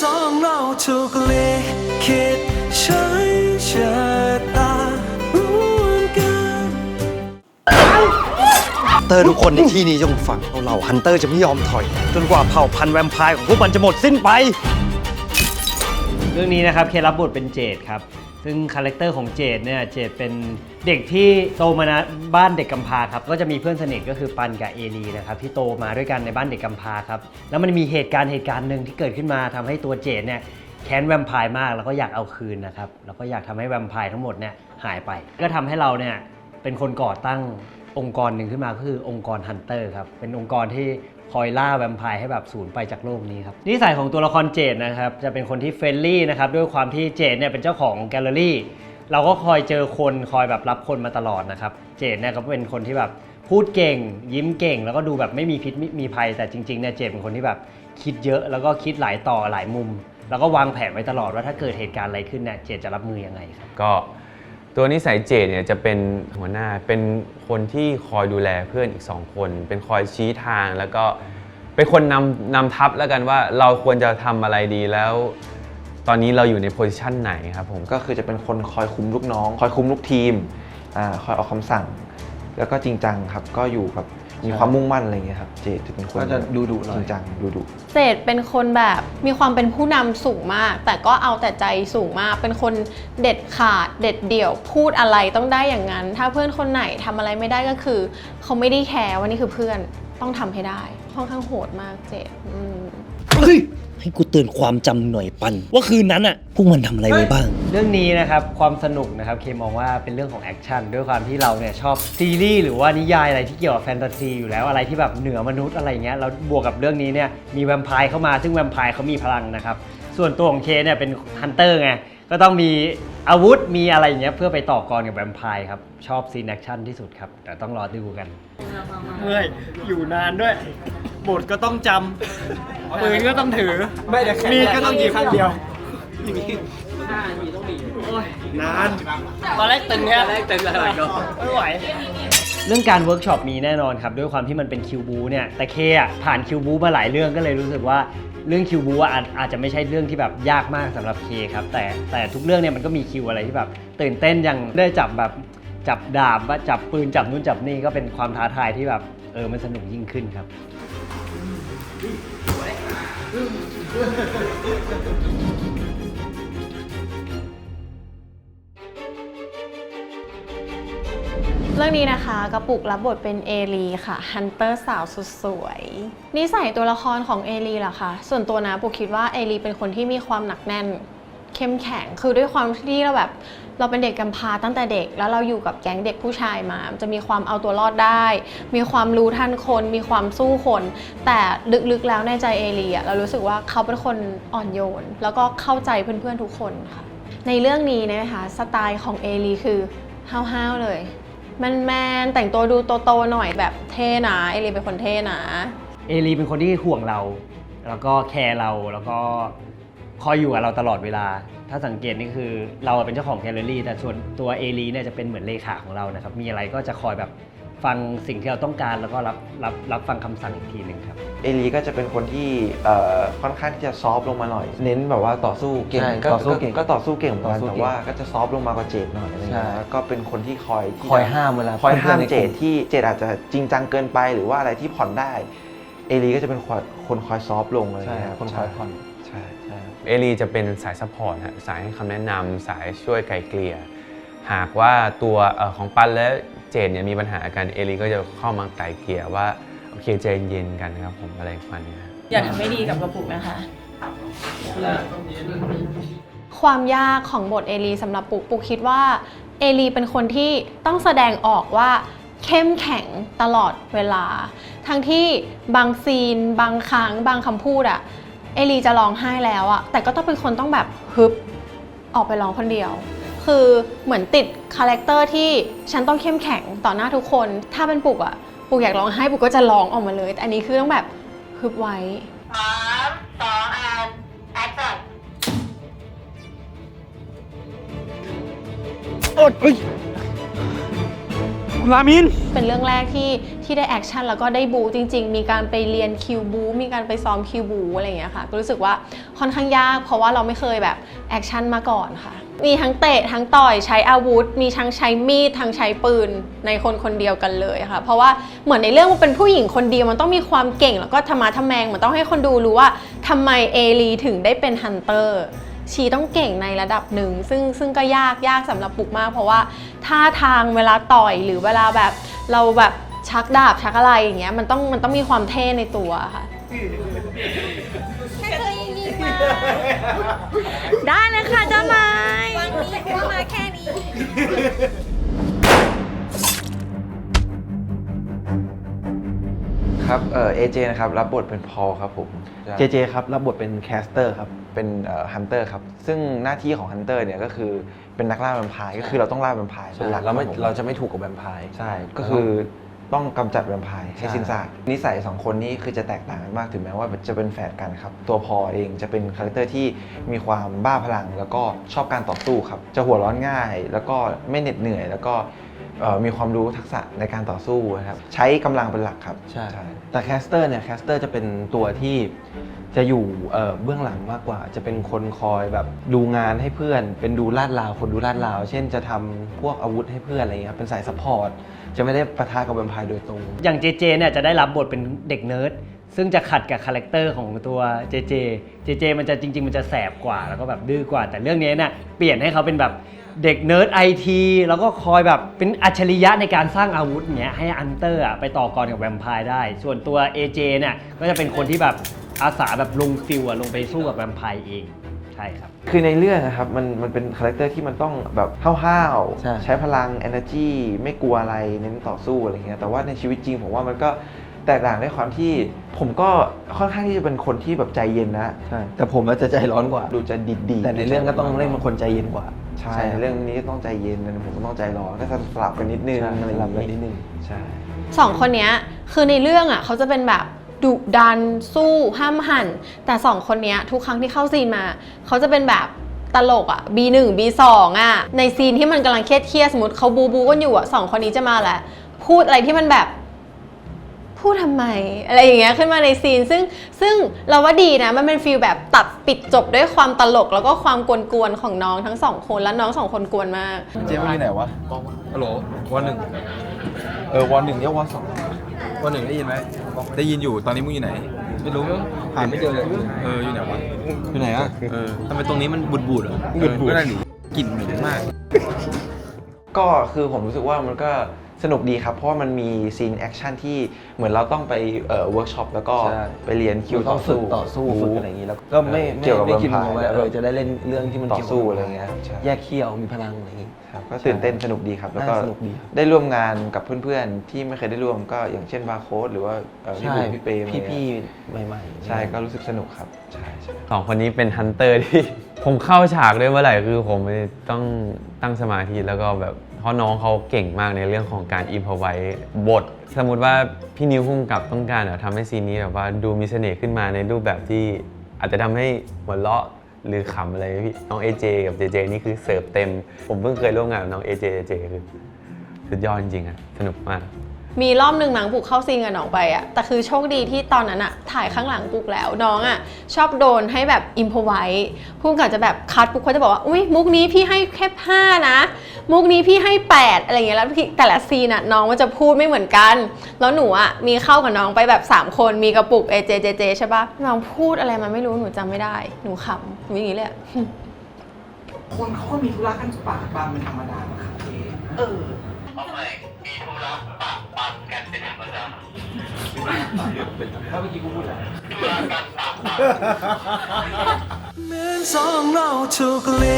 สองเราถูกลิขิตใช้ชะตาร่วมกันเตอร์ทุกคนในที่นี้จงฟังเราฮันเตอร์จะไม่ยอมถอยจนกว่าเผ่าพันธุ์แวมไพร์ของพวกมันจะหมดสิ้นไปเรื่องนี้นะครับเครับบทเป็นเจดครับซึ่งคาแรคเตอร์ของเจดเนี่ยเจดเป็นเด็กที่โตมาในบ้านเด็กกำพร้าครับก็จะมีเพื่อนสนิทก็คือปันกับเอลีนะครับที่โตมาด้วยกันในบ้านเด็กกำพร้าครับแล้วมันมีเหตุการณ์หนึ่งที่เกิดขึ้นมาทำให้ตัวเจดเนี่ยแค้นแวมไพร์มากแล้วก็อยากเอาคืนนะครับแล้วก็อยากทำให้แวมไพร์ทั้งหมดเนี่ยหายไปก็ทำให้เราเนี่ยเป็นคนก่อตั้งองค์กรหนึ่งขึ้นมาก็คือองค์กรฮันเตอร์ครับเป็นองค์กรที่คอยล่าแวมไพร์ให้แบบสูญไปจากโลกนี้ครับนิสัยของตัวละครเจดนะครับจะเป็นคนที่เฟรนลี่นะครับด้วยความที่เจดเนี่ยเป็นเจ้าของแกลเลอรี่เราก็คอยเจอคนคอยแบบรับคนมาตลอดนะครับเจดเนี่ยก็เป็นคนที่แบบพูดเก่งยิ้มเก่งแล้วก็ดูแบบไม่มีพิษไม่มีภัยแต่จริงๆเนี่ยเจดเป็นคนที่แบบคิดเยอะแล้วก็คิดหลายต่อหลายมุมแล้วก็วางแผนไว้ตลอดว่าถ้าเกิดเหตุการณ์อะไรขึ้นเนี่ยเจดจะรับมือยังไงครับก็ตัวนิสัยเจดเนี่ยจะเป็นหัวหน้าเป็นคนที่คอยดูแลเพื่อนอีก2คนเป็นคอยชี้ทางแล้วก็เป็นคนนำทัพแล้วกันว่าเราควรจะทำอะไรดีแล้วตอนนี้เราอยู่ในโพสิชันไหนครับผมก็คือจะเป็นคนคอยคุมลูกน้องคอยคุมลูกทีมคอยออกคำสั่งแล้วก็จริงจังครับก็อยู่แบบมีความมุ่งมั่นอะไรเงี้ยครับเจดจะเป็นคนจะดุจริงจังดุเจดเป็นคนแบบมีความเป็นผู้นำสูงมากแต่ก็เอาแต่ใจสูงมากเป็นคนเด็ดขาดเด็ดเดี่ยวพูดอะไรต้องได้อย่างนั้นถ้าเพื่อนคนไหนทำอะไรไม่ได้ก็คือเขาไม่ได้แคร์ว่านี่คือเพื่อนต้องทำให้ได้ค่อนข้างโหดมากเจดให้กูเตือนความจำหน่อยปันว่าคืนนั้นอ่ะพวกมันทำอะไรไว้บ้างเรื่องนี้นะครับความสนุกนะครับเคมองว่าเป็นเรื่องของแอคชั่นด้วยความที่เราเนี่ยชอบซีรีส์หรือว่านิยายอะไรที่เกี่ยวกับแฟนตาซีอยู่แล้วอะไรที่แบบเหนือมนุษย์อะไรเงี้ยแล้วบวกกับเรื่องนี้เนี่ยมีแวมไพร์เข้ามาซึ่งแวมไพร์เขามีพลังนะครับส่วนตัวของเคเนี่ยเป็นฮันเตอร์ไงก็ต้องมีอาวุธมีอะไรอย่างเงี้ยเพื่อไปต่อกรกับแวมไพร์ครับชอบซีนแอคชั่นที่สุดครับแต่ต้องรอดูกันเมื่อยอยู่นานด้วยบทก็ต้องจำปืนก็ต้องถือมีดก็ต้องหยิบข้างเดียวนานตอนแรกตึงเนี่ยไม่ไหวเรื่องการเวิร์กช็อปมีแน่นอนครับด้วยความที่มันเป็นคิวบูเนี่ยแต่เคอะผ่านคิวบูมาหลายเรื่องก็เลยรู้สึกว่าเรื่องคิวบูอาจจะไม่ใช่เรื่องที่แบบยากมากสำหรับเคครับแต่ทุกเรื่องเนี่ยมันก็มีคิวอะไรที่แบบตื่นเต้นอย่างได้จับแบบจับดาบจับปืนจับนู่นจับนี่ก็เป็นความท้าทายที่แบบมันสนุกยิ่งขึ้นครับเรื่องนี้นะคะกระปุกรับบทเป็นเอลีค่ะฮันเตอร์สาวสุดสวยนิสัยตัวละครของเอลีล่ะค่ะส่วนตัวนะปุกคิดว่าเอลีเป็นคนที่มีความหนักแน่นเข้มแข็งคือด้วยความที่เราเป็นเด็กกำพร้าตั้งแต่เด็กแล้วเราอยู่กับแก๊งเด็กผู้ชายมาจะมีความเอาตัวรอดได้มีความรู้ทันคนมีความสู้คนแต่ลึกๆแล้วในใจเอลีเรารู้สึกว่าเขาเป็นคนอ่อนโยนแล้วก็เข้าใจเพื่อนๆทุกคนค่ะในเรื่องนี้นะคะสไตล์ของเอลีคือห้าวๆเลยแมนแต่งตัวดูโตๆหน่อยแบบเท่นะเอลีเป็นคนเท่นะเอลีเป็นคนที่ห่วงเราแล้วก็แคร์เราแล้วก็คอยอยู่กับเราตลอดเวลาถ้าสังเกตนี่คือเราเป็นเจ้าของแกลเลอรี่แต่ส่วนตัวเอลีเนี่ยจะเป็นเหมือนเลขาของเรานะครับมีอะไรก็จะคอยแบบฟังสิ่งที่เราต้องการแล้วก็รับฟังคำสั่งอีกทีหนึ่งครับเอลีก็จะเป็นคนที่ค่อนข้างที่จะซอฟลงมาหน่อยเน้นแบบว่าต่อสู้เก่งก็ต่อสู้เก่งเหมือนกันแต่ว่าก็จะซอฟลงมากว่าเจดหน่อยอะไรเงี้ยก็เป็นคนที่คอยห้ามเวลาคอยห้ามเจดที่เจดอาจจะจริงจังเกินไปหรือว่าอะไรที่ผ่อนได้เอลีก็จะเป็นคนคอยซอฟลงอะไรเงี้ยคนคอยผ่อนใช่เอลีจะเป็นสายซัพพอร์ตฮะสายให้คำแนะนำสายช่วยไกลเกลี่ยหากว่าตัวของปันและเจนเนี่ยมีปัญหากันเอลีก็จะเข้ามาไกลเกลี่ยว่าโอเคใจเย็นกันนะครับผมอะไรประมาณนี้อย่าทำไม่ดีกับกระปุกนะคะความยากของบทเอลีสำหรับปุกคิดว่าเอลีเป็นคนที่ต้องแสดงออกว่าเข้มแข็งตลอดเวลาทั้งที่บางซีนบางครั้งบางคำพูดเอลีจะร้องไห้แล้วแต่ก็ต้องเป็นคนต้องแบบฮึบออกไปร้องคนเดียวคือเหมือนติดคาแรคเตอร์ที่ฉันต้องเข้มแข็งต่อหน้าทุกคนถ้าเป็นปุกปุกอยากร้องไห้ปุกก็จะร้องออกมาเลยแต่อันนี้คือต้องแบบฮึบไว้3 2 and action คุณรามินเป็นเรื่องแรกที่ได้แอคชั่นแล้วก็ได้บูจริงๆมีการไปเรียนคิวบูมีการไปซ้อมคิวบูอะไรอย่างเงี้ยค่ะก็รู้สึกว่า ค่อนข้างยากเพราะว่าเราไม่เคยแบบแอคชั่นมาก่อนค่ะมีทั้งเตะทั้งต่อยใช้อาวุธมีทั้งใช้มีดทั้งใช้ปืนในคนคนเดียวกันเลยค่ะเพราะว่าเหมือนในเรื่องมันเป็นผู้หญิงคนเดียวมันต้องมีความเก่งแล้วก็ธรรมะทะแมงมันต้องให้คนดูรู้ว่าทำไมเอลีถึงได้เป็นฮันเตอร์ชีต้องเก่งในระดับหนึ่งซึ่งก็ยากสำหรับปุกมากเพราะว่าท่าทางเวลาต่อยหรือเวลาแบบเราแบบชักดาบชักอะไรอย่างเงี้ยมันต้องมีความเท่ในตัวค่ะได้เลยค่ะเจ้าไม้วันนี้ก็มาแค่นี้ครับเอเจนะครับรับบทเป็นพอลครับผม เจเจครับรับบทเป็นแคสเตอร์ครับ เป็นฮันเตอร์ครับซึ่งหน้าที่ของฮันเตอร์เนี่ยก็คือเป็นนักล่าแวมไพร์ก็คือเราต้องล่าแวมไพร์เป็นหลัก เราจะไม่ถูกกับแวมไพร์ ใช่ก็คือต้องกำจัดแวมไพร์ให้สิ้นซากนิสัยสองคนนี้คือจะแตกต่างกันมากถึงแม้ว่าจะเป็นแฝดกันครับตัวพอเองจะเป็นคาแรคเตอร์ที่มีความบ้าพลังแล้วก็ชอบการต่อสู้ครับจะหัวร้อนง่าย แล้วก็ไม่เหน็ดเหนื่อยแล้วก็มีความรู้ทักษะในการต่อสู้นะครับใช้กำลังเป็นหลักครับ ใช่แต่แคสเตอร์เนี่ยแคสเตอร์จะเป็นตัวที่จะอยู่เบื้องหลังมากกว่าจะเป็นคนคอยแบบดูงานให้เพื่อนเป็นดูลาดราวคนดูลาดราวเช่นจะทำพวกอาวุธให้เพื่อนอะไรเงี้ยเป็นสายซัพพอร์ตจะไม่ได้ปะทะกับแวมไพร์โดยตรงอย่างเจเจเนี่ยจะได้รับบทเป็นเด็กเนิร์ดซึ่งจะขัดกับคาแรคเตอร์ของตัวเจเจมันจะจริงๆมันจะแสบกว่าแล้วก็แบบดื้อกว่าแต่เรื่องนี้เนี่ยเปลี่ยนให้เขาเป็นแบบเด็กเนิร์ดไอทีแล้วก็คอยแบบเป็นอัจฉริยะในการสร้างอาวุธเนี้ยให้อันเตอร์ไปต่อกรกับแวมไพร์ได้ส่วนตัว AJ เนี่ยก็จะเป็นคนที่แบบอาสาแบบลงฟิลลงไปสู้กับแวมไพร์เองใช่ครับคือในเรื่องนะครับมันเป็นคาแรคเตอร์ที่มันต้องแบบห้าวๆใช้พลัง energy ไม่กลัวอะไรเน้นต่อสู้อะไรเงี้ยแต่ว่าในชีวิตจริงผมว่ามันก็แตกต่างด้วยความที่ผมก็ค่อนข้างที่จะเป็นคนที่แบบใจเย็นนะใช่แต่ผมจะใจร้อนกว่าดูจะดีแต่ในเรื่องก็ต้องเล่นเป็นคนใจเย็นกว่าใช่ในเรื่องนี้ต้องใจเย็นแต่ผมก็ต้องใจร้อนก็จะสลับกันนิดนึงอะไรอย่างนี้ใช่สองคนนี้คือในเรื่องอ่ะเขาจะเป็นแบบดุดันสู้ห้ามหันแต่สองคนนี้ทุกครั้งที่เข้าซีนมาเขาจะเป็นแบบตลกอ่ะ B1 B2 อ่ะในซีนที่มันกำลังเครียดสมมติเขาบูกันอยู่อ่ะสองคนนี้จะมาแหละพูดอะไรที่มันแบบพูดทำไมอะไรอย่างเงี้ยขึ้นมาในซีนซึ่งเราว่าดีนะมันเป็นฟีลแบบตัดปิดจบด้วยความตลกแล้วก็ความกวนๆของน้องทั้งสองคนแล้วน้องสองคนกวนมากเจมส์อยู่ไหนวะฮัลโหลวันหนึ่งวันหนึ่งเนี่ยวันสองวันหนึ่งได้ยินไหมได้ยินอยู่ตอนนี้มึงอยู่ไหนไม่รู้หาไม่เจอเลยอยู่ไหนวะอยู่ไหนอ่ะทำไมตรงนี้มันบูดๆเหรอบูดๆกลิ่นเหม็นมากก็คือผมรู้สึกว่ามันก็สนุกดีครับเพราะว่ามันมีซีนแอคชั่นที่เหมือนเราต้องไปเวิร์กช็อปแล้วก็ไปเรียนคิวต่อสู้ฝึกอะไรอย่างนี้แล้วก็ไม่คิดว่าจะได้เล่นเรื่องที่มันต่อสู้อะไรเงี้ยแยกเขี้ยวมีพลังอะไรอย่างนี้ก็ตื่นเต้นสนุกดีครับแล้วก็ได้ร่วมงานกับเพื่อนๆที่ไม่เคยได้ร่วมก็อย่างเช่นบาร์โค้ดหรือว่าพี่บุ๋มพี่เปย์พี่ใหม่ๆใช่ก็รู้สึกสนุกครับใช่สองคนนี้เป็นฮันเตอร์ที่ผมเข้าฉากด้วยเมื่อไหร่คือผมต้องตั้งสมาธิแล้วก็แบบเพราะน้องเขาเก่งมากในเรื่องของการอิมพอไว้บทสมมติว่าพี่นิวพุ่งกับต้องการทำให้ซีนนี้แบบว่าดูมีเสน่ห์ขึ้นมาในรูปแบบที่อาจจะทำให้หัวเราะหรือขำอะไรพี่น้อง AJ กับ JJ นี่คือเสิร์ฟเต็มผมเพิ่งเคยร่วมงานกับน้อง AJ คือสุดยอดจริงๆสนุกมากมีรอบหนึ่งมั้งปุกเข้าซีนกับน้องไปอะแต่คือโชคดีที่ตอนนั้นอะถ่ายข้างหลังปุกแล้วน้องอะชอบโดนให้แบบอิมพอไว้พุ่งกับจะแบบคัดปุกเขาจะบอกว่าอุ้ยมุกนี้พี่ให้แค่5นะมุกนี้พี่ให้8อะไรอย่างเงี้ยแล้วแต่ละซีนอะน้องมันจะพูดไม่เหมือนกันแล้วหนูอะมีเข้ากับน้องไปแบบ3คนมีกระปุก AJ JJ ใช่ปะน้องพูดอะไรมาไม่รู้หนูจำไม่ได้หนูขำหนูอย่างงี้เลยคนเขาก็มีธุระกันปากบางเป็นธรรมดาครับทำไมมีธุระปะปันกันเป็นธรรมดาถ้าเมื่อกี้กูพูดอะไรธุระกันปะปันเหมือนสองเราถูกเลี้